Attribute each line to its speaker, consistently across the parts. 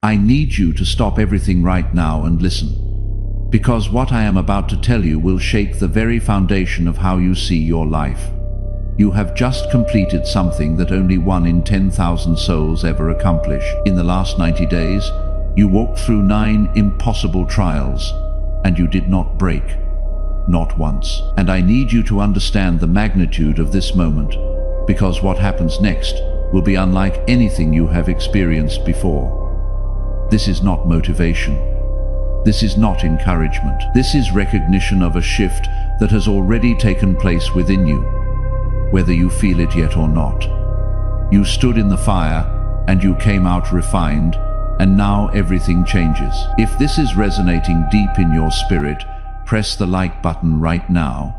Speaker 1: I need you to stop everything right now and listen. Because what I am about to tell you will shake the very foundation of how you see your life. You have just completed something that only 1 in 10,000 souls ever accomplish. In the last 90 days, you walked through 9 impossible trials, and you did not break. Not once. And I need you to understand the magnitude of this moment, because what happens next will be unlike anything you have experienced before. This is not motivation. This is not encouragement. This is recognition of a shift that has already taken place within you, whether you feel it yet or not. You stood in the fire and you came out refined, and now everything changes. If this is resonating deep in your spirit, press the like button right now.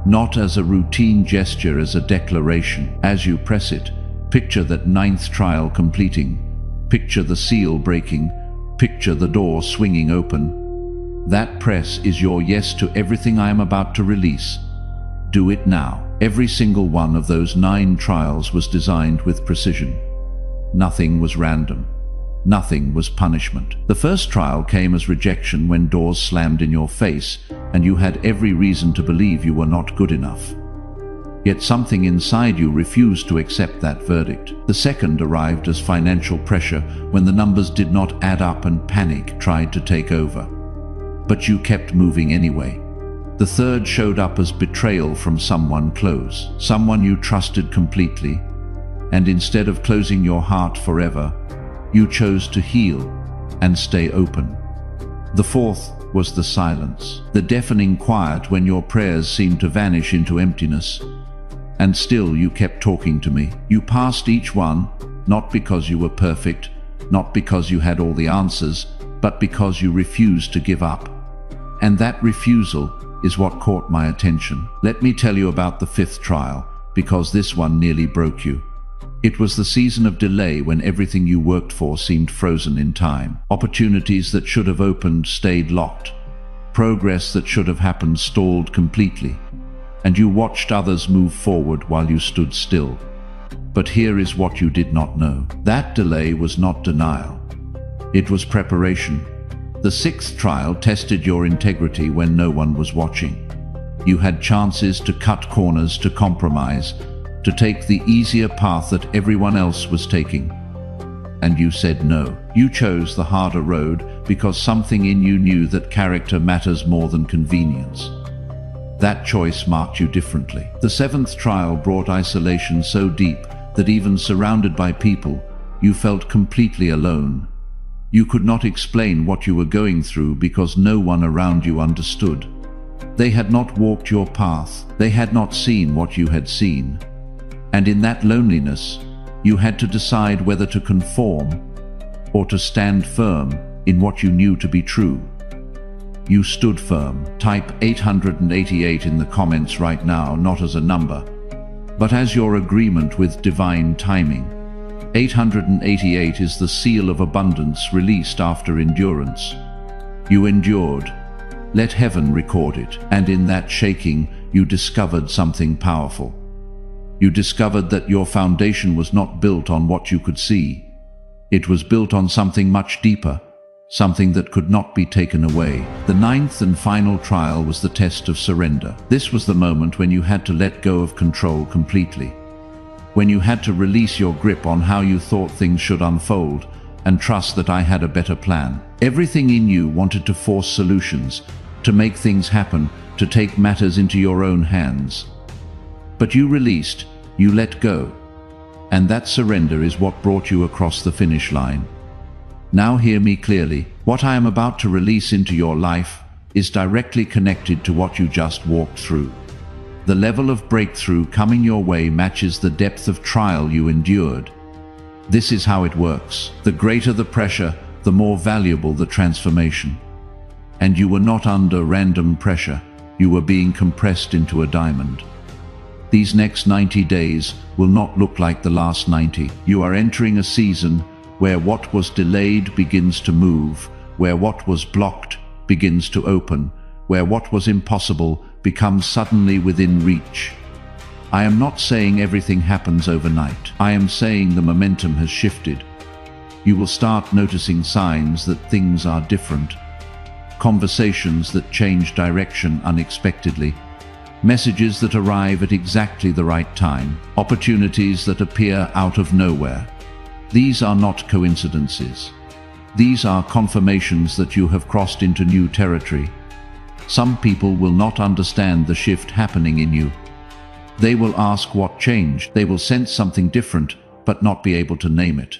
Speaker 1: Not as a routine gesture, as a declaration. As you press it, picture that 9th trial completing. Picture the seal breaking. Picture the door swinging open. That press is your yes to everything I am about to release. Do it now. Every single one of those 9 trials was designed with precision. Nothing was random. Nothing was punishment. The first trial came as rejection when doors slammed in your face, and you had every reason to believe you were not good enough. Yet something inside you refused to accept that verdict. The second arrived as financial pressure when the numbers did not add up and panic tried to take over. But you kept moving anyway. The third showed up as betrayal from someone close, someone you trusted completely, and instead of closing your heart forever, you chose to heal and stay open. The fourth was the silence, the deafening quiet when your prayers seemed to vanish into emptiness. And still you kept talking to me. You passed each one, not because you were perfect, not because you had all the answers, but because you refused to give up. And that refusal is what caught my attention. Let me tell you about the 5th trial, because this one nearly broke you. It was the season of delay when everything you worked for seemed frozen in time. Opportunities that should have opened stayed locked. Progress that should have happened stalled completely. And you watched others move forward while you stood still. But here is what you did not know. That delay was not denial. It was preparation. The 6th trial tested your integrity when no one was watching. You had chances to cut corners, to compromise, to take the easier path that everyone else was taking. And you said no. You chose the harder road because something in you knew that character matters more than convenience. That choice marked you differently. The 7th trial brought isolation so deep that even surrounded by people, you felt completely alone. You could not explain what you were going through because no one around you understood. They had not walked your path. They had not seen what you had seen. And in that loneliness, you had to decide whether to conform or to stand firm in what you knew to be true. You stood firm. Type 888 in the comments right now, not as a number, but as your agreement with divine timing. 888 is the seal of abundance released after endurance. You endured. Let heaven record it. And in that shaking, you discovered something powerful. You discovered that your foundation was not built on what you could see. It was built on something much deeper, something that could not be taken away. The 9th and final trial was the test of surrender. This was the moment when you had to let go of control completely. When you had to release your grip on how you thought things should unfold and trust that I had a better plan. Everything in you wanted to force solutions, to make things happen, to take matters into your own hands. But you released, you let go. And that surrender is what brought you across the finish line. Now hear me clearly. What I am about to release into your life is directly connected to what you just walked through. The level of breakthrough coming your way matches the depth of trial you endured. This is how it works. The greater the pressure, the more valuable the transformation. And you were not under random pressure. You were being compressed into a diamond. These next 90 days will not look like the last 90. You are entering a season where what was delayed begins to move, where what was blocked begins to open, where what was impossible becomes suddenly within reach. I am not saying everything happens overnight. I am saying the momentum has shifted. You will start noticing signs that things are different. Conversations that change direction unexpectedly. Messages that arrive at exactly the right time. Opportunities that appear out of nowhere. These are not coincidences. These are confirmations that you have crossed into new territory. Some people will not understand the shift happening in you. They will ask what changed. They will sense something different, but not be able to name it.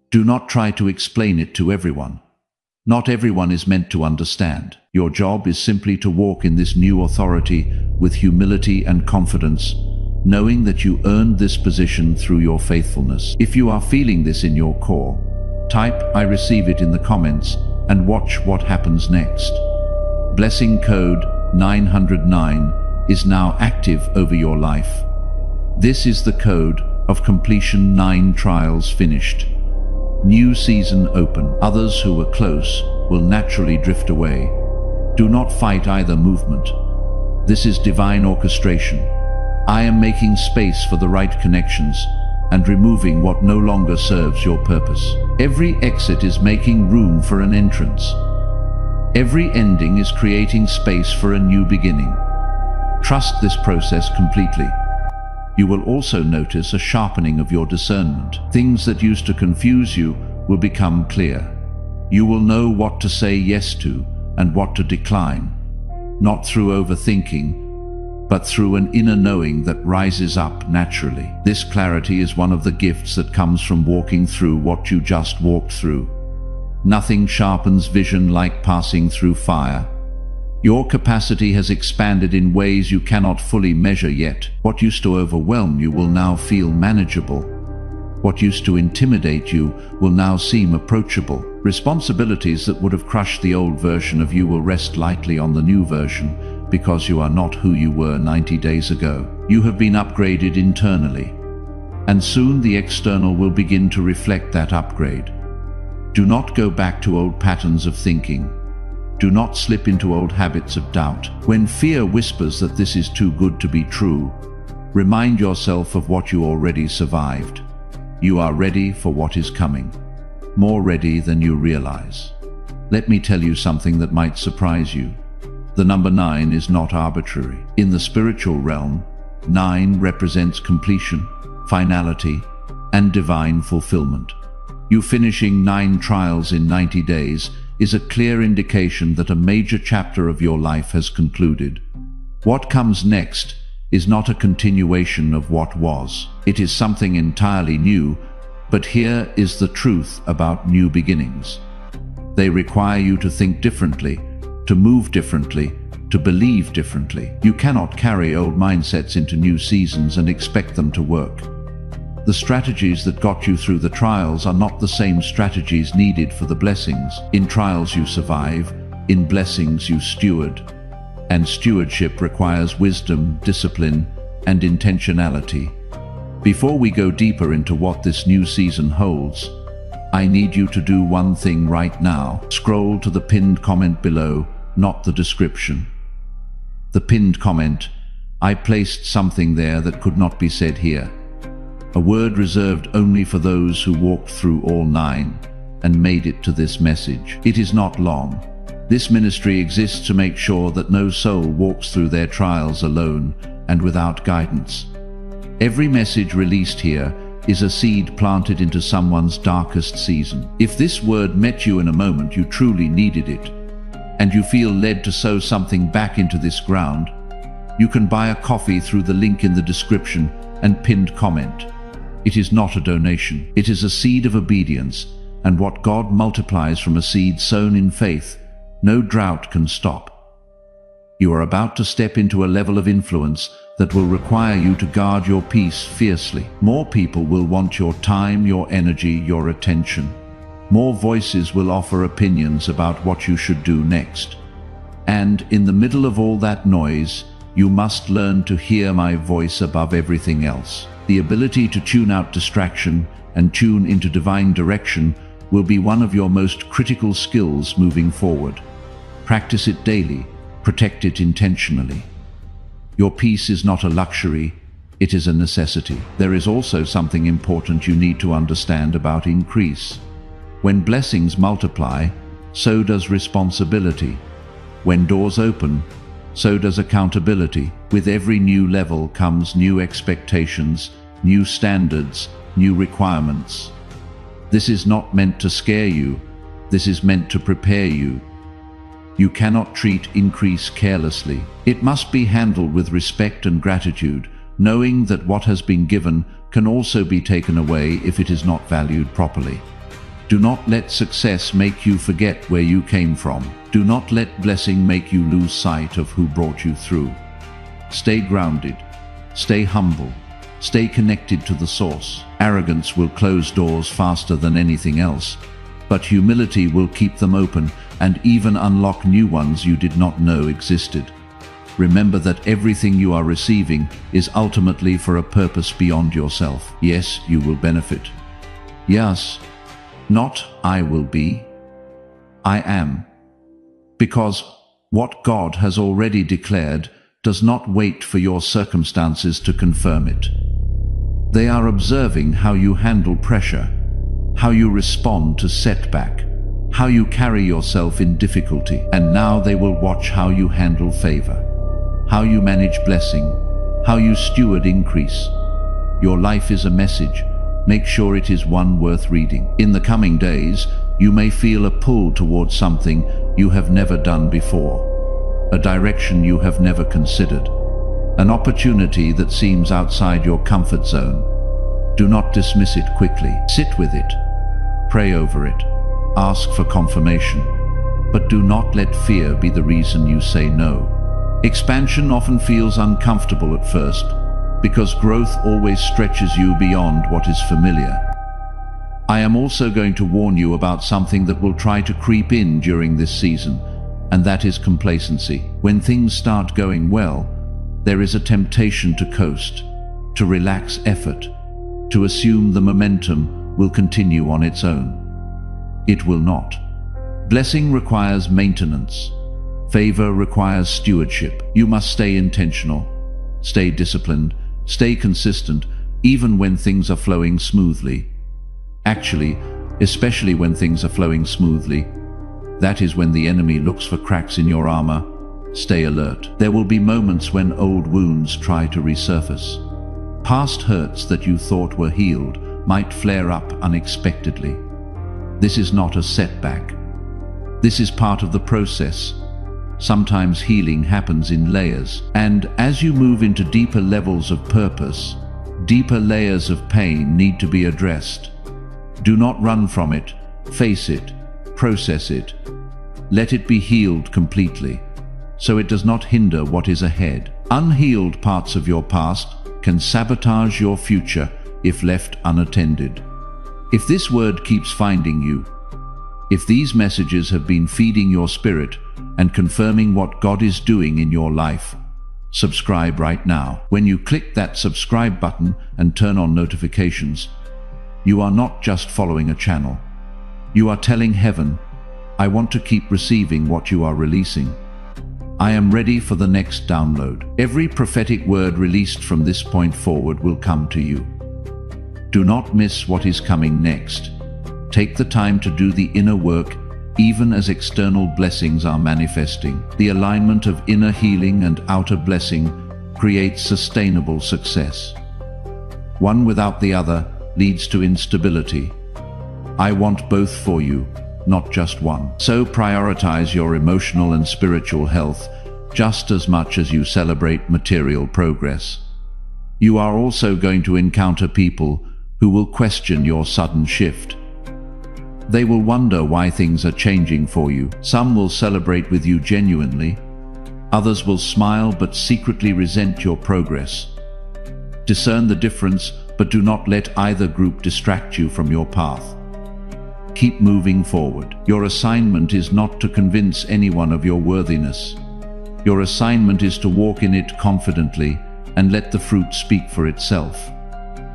Speaker 1: Do not try to explain it to everyone. Not everyone is meant to understand. Your job is simply to walk in this new authority with humility and confidence, knowing that you earned this position through your faithfulness. If you are feeling this in your core, type "I receive it" in the comments and watch what happens next. Blessing code 909 is now active over your life. This is the code of completion. 9 trials finished. New season open. Others who were close will naturally drift away. Do not fight either movement. This is divine orchestration. I am making space for the right connections and removing what no longer serves your purpose. Every exit is making room for an entrance. Every ending is creating space for a new beginning. Trust this process completely. You will also notice a sharpening of your discernment. Things that used to confuse you will become clear. You will know what to say yes to and what to decline, not through overthinking, but through an inner knowing that rises up naturally. This clarity is one of the gifts that comes from walking through what you just walked through. Nothing sharpens vision like passing through fire. Your capacity has expanded in ways you cannot fully measure yet. What used to overwhelm you will now feel manageable. What used to intimidate you will now seem approachable. Responsibilities that would have crushed the old version of you will rest lightly on the new version, because you are not who you were 90 days ago. You have been upgraded internally, and soon the external will begin to reflect that upgrade. Do not go back to old patterns of thinking. Do not slip into old habits of doubt. When fear whispers that this is too good to be true, remind yourself of what you already survived. You are ready for what is coming, more ready than you realize. Let me tell you something that might surprise you. The number 9 is not arbitrary. In the spiritual realm, 9 represents completion, finality, and divine fulfillment. You finishing 9 trials in 90 days is a clear indication that a major chapter of your life has concluded. What comes next is not a continuation of what was. It is something entirely new, but here is the truth about new beginnings. They require you to think differently, to move differently, to believe differently. You cannot carry old mindsets into new seasons and expect them to work. The strategies that got you through the trials are not the same strategies needed for the blessings. In trials you survive, in blessings you steward. And stewardship requires wisdom, discipline, and intentionality. Before we go deeper into what this new season holds, I need you to do one thing right now. Scroll to the pinned comment below, not the description. The pinned comment. I placed something there that could not be said here. A word reserved only for those who walked through all 9 and made it to this message. It is not long. This ministry exists to make sure that no soul walks through their trials alone and without guidance. Every message released here is a seed planted into someone's darkest season. If this word met you in a moment you truly needed it, and you feel led to sow something back into this ground, you can buy a coffee through the link in the description and pinned comment. It is not a donation. It is a seed of obedience, and what God multiplies from a seed sown in faith, no drought can stop. You are about to step into a level of influence that will require you to guard your peace fiercely. More people will want your time, your energy, your attention. More voices will offer opinions about what you should do next. And in the middle of all that noise, you must learn to hear my voice above everything else. The ability to tune out distraction and tune into divine direction will be one of your most critical skills moving forward. Practice it daily, protect it intentionally. Your peace is not a luxury, it is a necessity. There is also something important you need to understand about increase. When blessings multiply, so does responsibility. When doors open, so does accountability. With every new level comes new expectations, new standards, new requirements. This is not meant to scare you. This is meant to prepare you. You cannot treat increase carelessly. It must be handled with respect and gratitude, knowing that what has been given can also be taken away if it is not valued properly. Do not let success make you forget where you came from. Do not let blessing make you lose sight of who brought you through. Stay grounded. Stay humble. Stay connected to the source. Arrogance will close doors faster than anything else, but humility will keep them open and even unlock new ones you did not know existed. Remember that everything you are receiving is ultimately for a purpose beyond yourself. Yes, you will benefit. Yes, not I will be. I am. Because what God has already declared does not wait for your circumstances to confirm it. They are observing how you handle pressure, how you respond to setback, how you carry yourself in difficulty, and now they will watch how you handle favor, how you manage blessing, how you steward increase. Your life is a message. Make sure it is one worth reading. In the coming days, you may feel a pull towards something you have never done before, a direction you have never considered, an opportunity that seems outside your comfort zone. Do not dismiss it quickly. Sit with it. Pray over it. Ask for confirmation. But do not let fear be the reason you say no. Expansion often feels uncomfortable at first, because growth always stretches you beyond what is familiar. I am also going to warn you about something that will try to creep in during this season, and that is complacency. When things start going well, there is a temptation to coast, to relax effort, to assume the momentum will continue on its own. It will not. Blessing requires maintenance. Favor requires stewardship. You must stay intentional, stay disciplined, stay consistent, even when things are flowing smoothly. Actually, especially when things are flowing smoothly, that is when the enemy looks for cracks in your armor. Stay alert. There will be moments when old wounds try to resurface. Past hurts that you thought were healed might flare up unexpectedly. This is not a setback. This is part of the process. Sometimes healing happens in layers, and as you move into deeper levels of purpose, deeper layers of pain need to be addressed. Do not run from it. Face it. Process it. Let it be healed completely, so it does not hinder what is ahead. Unhealed parts of your past can sabotage your future if left unattended. If this word keeps finding you, if these messages have been feeding your spirit and confirming what God is doing in your life, subscribe right now. When you click that subscribe button and turn on notifications, you are not just following a channel. You are telling heaven, I want to keep receiving what you are releasing. I am ready for the next download. Every prophetic word released from this point forward will come to you. Do not miss what is coming next. Take the time to do the inner work, even as external blessings are manifesting. The alignment of inner healing and outer blessing creates sustainable success. One without the other leads to instability. I want both for you, not just one. So prioritize your emotional and spiritual health just as much as you celebrate material progress. You are also going to encounter people who will question your sudden shift. They will wonder why things are changing for you. Some will celebrate with you genuinely. Others will smile but secretly resent your progress. Discern the difference, but do not let either group distract you from your path. Keep moving forward. Your assignment is not to convince anyone of your worthiness. Your assignment is to walk in it confidently and let the fruit speak for itself.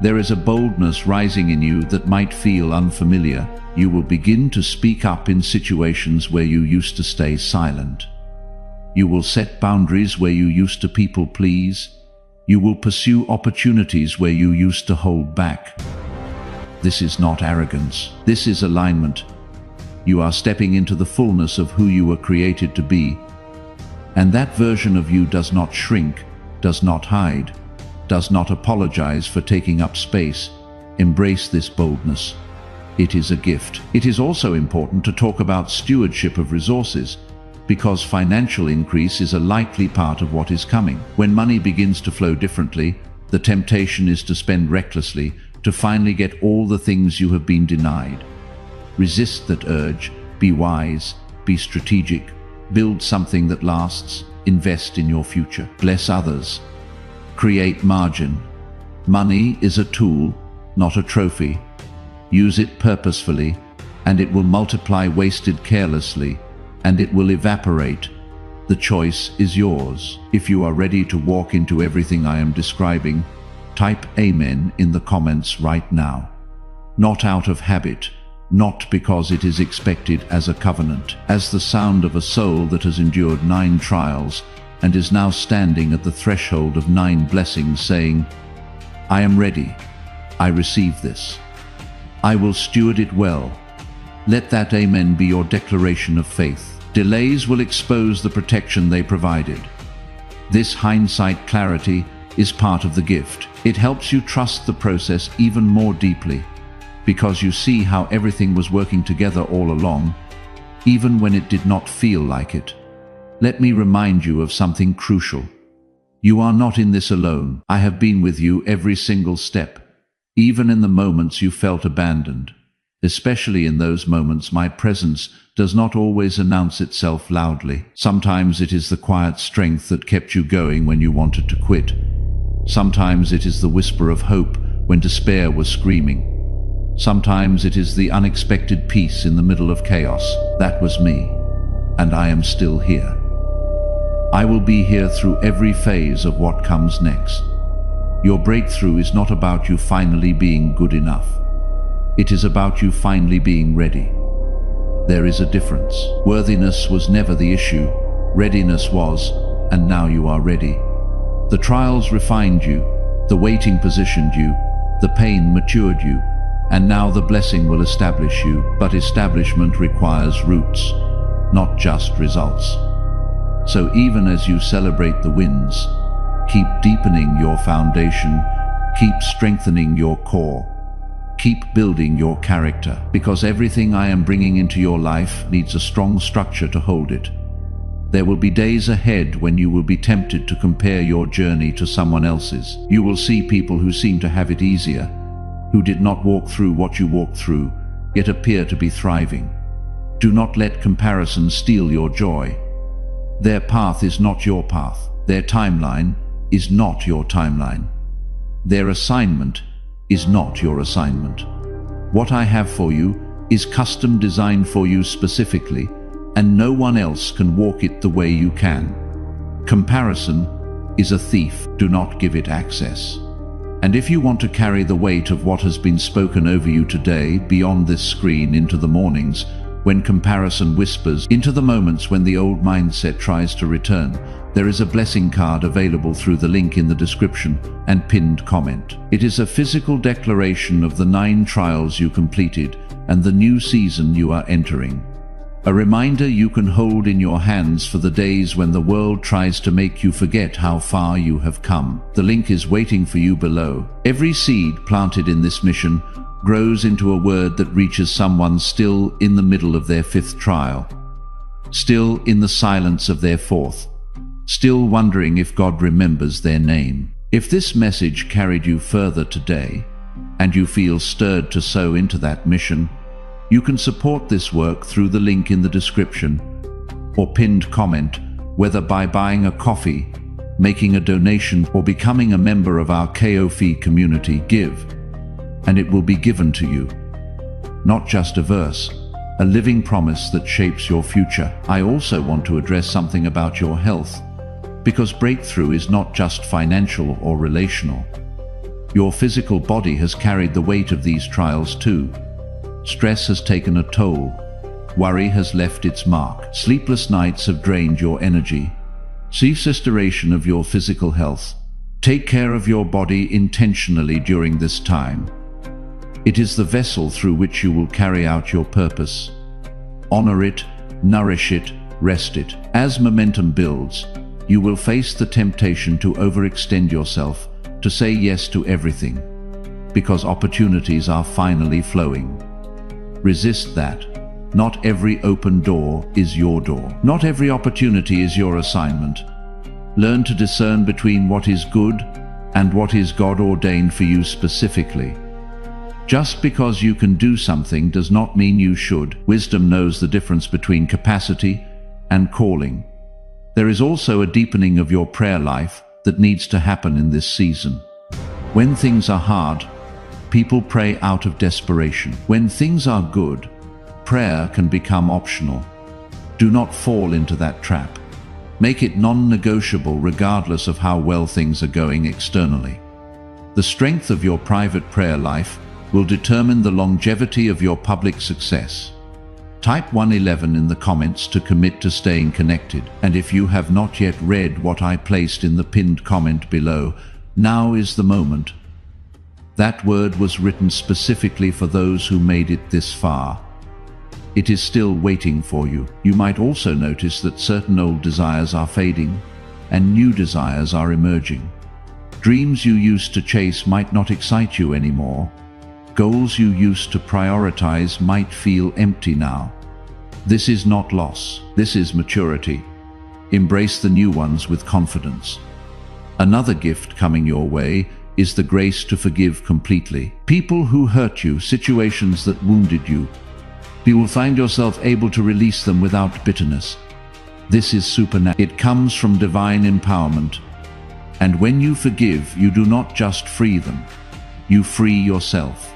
Speaker 1: There is a boldness rising in you that might feel unfamiliar. You will begin to speak up in situations where you used to stay silent. You will set boundaries where you used to people please. You will pursue opportunities where you used to hold back. This is not arrogance. This is alignment, You are stepping into the fullness of who you were created to be. And that version of you does not shrink, does not hide, does not apologize for taking up space. Embrace this boldness. It is a gift. It is also important to talk about stewardship of resources, because financial increase is a likely part of what is coming. When money begins to flow differently, the temptation is to spend recklessly, to finally get all the things you have been denied. Resist that urge. Be wise, be strategic, build something that lasts, invest in your future, bless others, create margin. Money is a tool, not a trophy. Use it purposefully, and it will multiply. Wasted carelessly, and it will evaporate. The choice is yours. If you are ready to walk into everything I am describing, type Amen in the comments right now. Not out of habit, not because it is expected as a covenant, as the sound of a soul that has endured 9 trials and is now standing at the threshold of 9 blessings, saying, I am ready. I receive this. I will steward it well. Let that Amen be your declaration of faith. Delays will expose the protection they provided. This hindsight clarity is part of the gift. It helps you trust the process even more deeply, because you see how everything was working together all along, even when it did not feel like it. Let me remind you of something crucial. You are not in this alone. I have been with you every single step, even in the moments you felt abandoned. Especially in those moments, my presence does not always announce itself loudly. Sometimes it is the quiet strength that kept you going when you wanted to quit. Sometimes it is the whisper of hope when despair was screaming. Sometimes it is the unexpected peace in the middle of chaos. That was me, and I am still here. I will be here through every phase of what comes next. Your breakthrough is not about you finally being good enough. It is about you finally being ready. There is a difference. Worthiness was never the issue. Readiness was, and now you are ready. The trials refined you, the waiting positioned you, the pain matured you, and now the blessing will establish you. But establishment requires roots, not just results. So even as you celebrate the wins, keep deepening your foundation, keep strengthening your core, keep building your character, because everything I am bringing into your life needs a strong structure to hold it. There will be days ahead when you will be tempted to compare your journey to someone else's. You will see people who seem to have it easier, who did not walk through what you walked through, yet appear to be thriving. Do not let comparison steal your joy. Their path is not your path. Their timeline is not your timeline. Their assignment is not your assignment. What I have for you is custom designed for you specifically, and no one else can walk it the way you can. Comparison is a thief. Do not give it access. And if you want to carry the weight of what has been spoken over you today beyond this screen into the mornings, when comparison whispers, into the moments when the old mindset tries to return, there is a blessing card available through the link in the description and pinned comment. It is a physical declaration of the 9 trials you completed and the new season you are entering. A reminder you can hold in your hands for the days when the world tries to make you forget how far you have come. The link is waiting for you below. Every seed planted in this mission grows into a word that reaches someone still in the middle of their 5th trial, still in the silence of their 4th, still wondering if God remembers their name. If this message carried you further today, and you feel stirred to sow into that mission, you can support this work through the link in the description or pinned comment, whether by buying a coffee, making a donation, or becoming a member of our KOF community. Give, and it will be given to you. Not just a verse, a living promise that shapes your future. I also want to address something about your health, because breakthrough is not just financial or relational. Your physical body has carried the weight of these trials too. Stress has taken a toll. Worry has left its mark. Sleepless nights have drained your energy. Cease restoration of your physical health. Take care of your body intentionally during this time. It is the vessel through which you will carry out your purpose. Honor it, nourish it, rest it. As momentum builds, you will face the temptation to overextend yourself, to say yes to everything, because opportunities are finally flowing. Resist that. Not every open door is your door. Not every opportunity is your assignment. Learn to discern between what is good and what is God ordained for you specifically. Just because you can do something does not mean you should. Wisdom knows the difference between capacity and calling. There is also a deepening of your prayer life that needs to happen in this season. When things are hard, people pray out of desperation. When things are good, prayer can become optional. Do not fall into that trap. Make it non-negotiable regardless of how well things are going externally. The strength of your private prayer life will determine the longevity of your public success. Type 111 in the comments to commit to staying connected. And if you have not yet read what I placed in the pinned comment below, now is the moment. That word was written specifically for those who made it this far. It is still waiting for you. You might also notice that certain old desires are fading and new desires are emerging. Dreams you used to chase might not excite you anymore. Goals you used to prioritize might feel empty now. This is not loss. This is maturity. Embrace the new ones with confidence. Another gift coming your way is the grace to forgive completely. People who hurt you, situations that wounded you, you will find yourself able to release them without bitterness. This is supernatural. It comes from divine empowerment. And when you forgive, you do not just free them, you free yourself.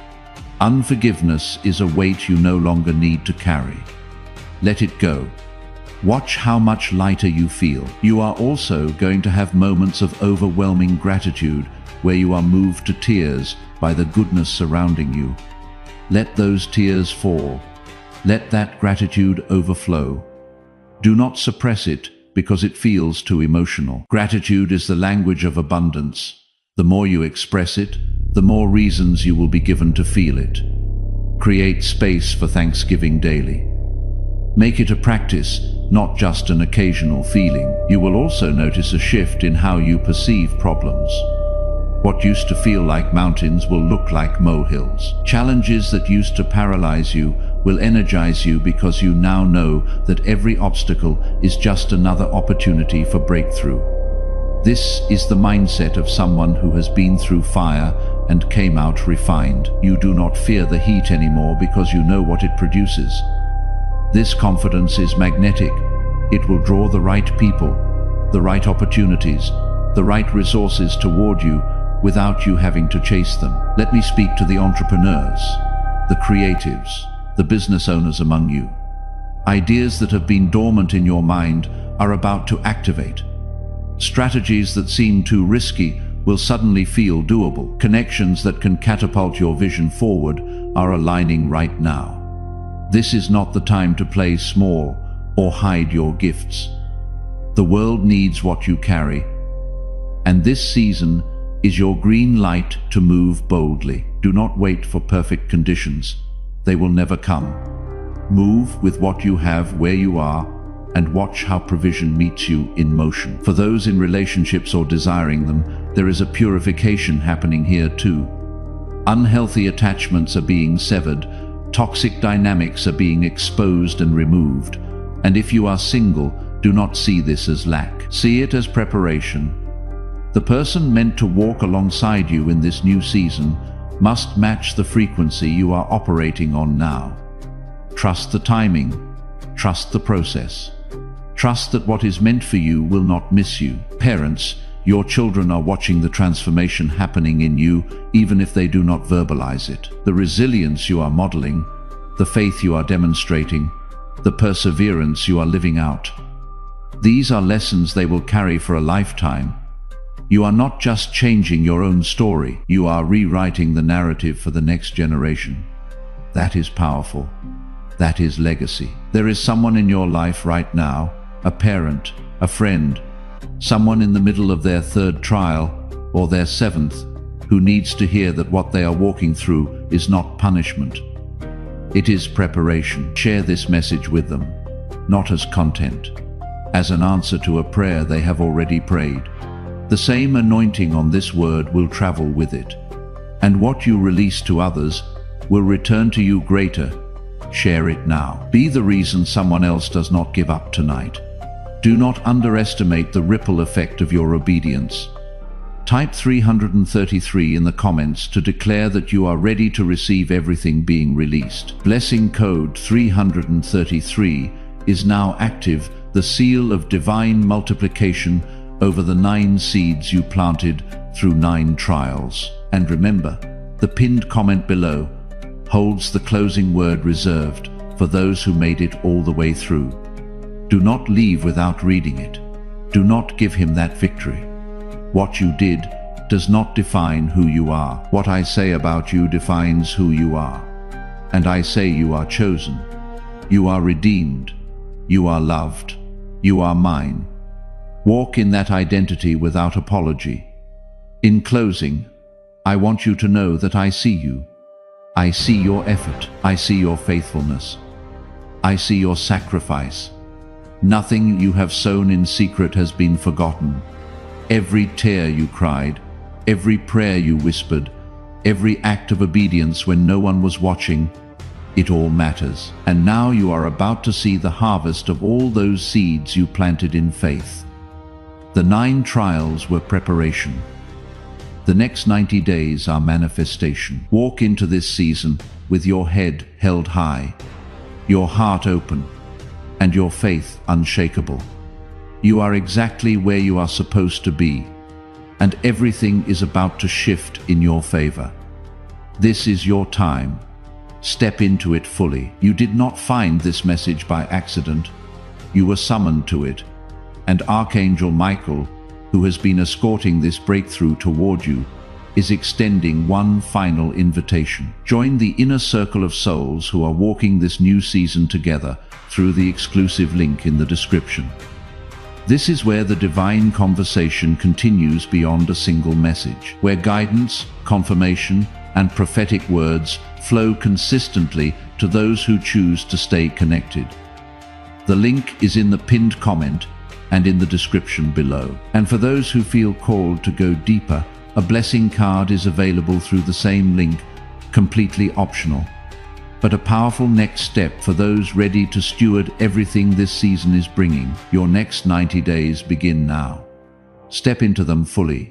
Speaker 1: Unforgiveness is a weight you no longer need to carry. Let it go. Watch how much lighter you feel. You are also going to have moments of overwhelming gratitude where you are moved to tears by the goodness surrounding you. Let those tears fall. Let that gratitude overflow. Do not suppress it because it feels too emotional. Gratitude is the language of abundance. The more you express it, the more reasons you will be given to feel it. Create space for thanksgiving daily. Make it a practice, not just an occasional feeling. You will also notice a shift in how you perceive problems. What used to feel like mountains will look like molehills. Challenges that used to paralyze you will energize you because you now know that every obstacle is just another opportunity for breakthrough. This is the mindset of someone who has been through fire and came out refined. You do not fear the heat anymore because you know what it produces. This confidence is magnetic. It will draw the right people, the right opportunities, the right resources toward you without you having to chase them. Let me speak to the entrepreneurs, the creatives, the business owners among you. Ideas that have been dormant in your mind are about to activate. Strategies that seem too risky will suddenly feel doable. Connections that can catapult your vision forward are aligning right now. This is not the time to play small or hide your gifts. The world needs what you carry, and this season is your green light to move boldly. Do not wait for perfect conditions. They will never come. Move with what you have where you are and watch how provision meets you in motion. For those in relationships or desiring them, there is a purification happening here too. Unhealthy attachments are being severed, toxic dynamics are being exposed and removed. And if you are single, do not see this as lack. See it as preparation. The person meant to walk alongside you in this new season must match the frequency you are operating on now. Trust the timing. Trust the process. Trust that what is meant for you will not miss you. Parents, your children are watching the transformation happening in you, even if they do not verbalize it. The resilience you are modeling, the faith you are demonstrating, the perseverance you are living out. These are lessons they will carry for a lifetime. You are not just changing your own story, you are rewriting the narrative for the next generation. That is powerful. That is legacy. There is someone in your life right now, a parent, a friend, someone in the middle of their third trial or their seventh, who needs to hear that what they are walking through is not punishment. It is preparation. Share this message with them, not as content, as an answer to a prayer they have already prayed. The same anointing on this word will travel with it, and what you release to others will return to you greater. Share it now. Be the reason someone else does not give up tonight. Do not underestimate the ripple effect of your obedience. Type 333 in the comments to declare that you are ready to receive everything being released. Blessing code 333 is now active, the seal of divine multiplication over the 9 seeds you planted through 9 trials. And remember, the pinned comment below holds the closing word reserved for those who made it all the way through. Do not leave without reading it. Do not give him that victory. What you did does not define who you are. What I say about you defines who you are. And I say you are chosen. You are redeemed. You are loved. You are mine. Walk in that identity without apology. In closing, I want you to know that I see you. I see your effort. I see your faithfulness. I see your sacrifice. Nothing you have sown in secret has been forgotten. Every tear you cried, every prayer you whispered, every act of obedience when no one was watching, it all matters. And now you are about to see the harvest of all those seeds you planted in faith. The 9 trials were preparation. The next 90 days are manifestation. Walk into this season with your head held high, your heart open, and your faith unshakable. You are exactly where you are supposed to be, and everything is about to shift in your favor. This is your time. Step into it fully. You did not find this message by accident. You were summoned to it, and Archangel Michael, who has been escorting this breakthrough toward you, is extending one final invitation. Join the inner circle of souls who are walking this new season together through the exclusive link in the description. This is where the divine conversation continues beyond a single message, where guidance, confirmation, and prophetic words flow consistently to those who choose to stay connected. The link is in the pinned comment and in the description below. And for those who feel called to go deeper, a blessing card is available through the same link, completely optional, but a powerful next step for those ready to steward everything this season is bringing. Your next 90 days begin now. Step into them fully.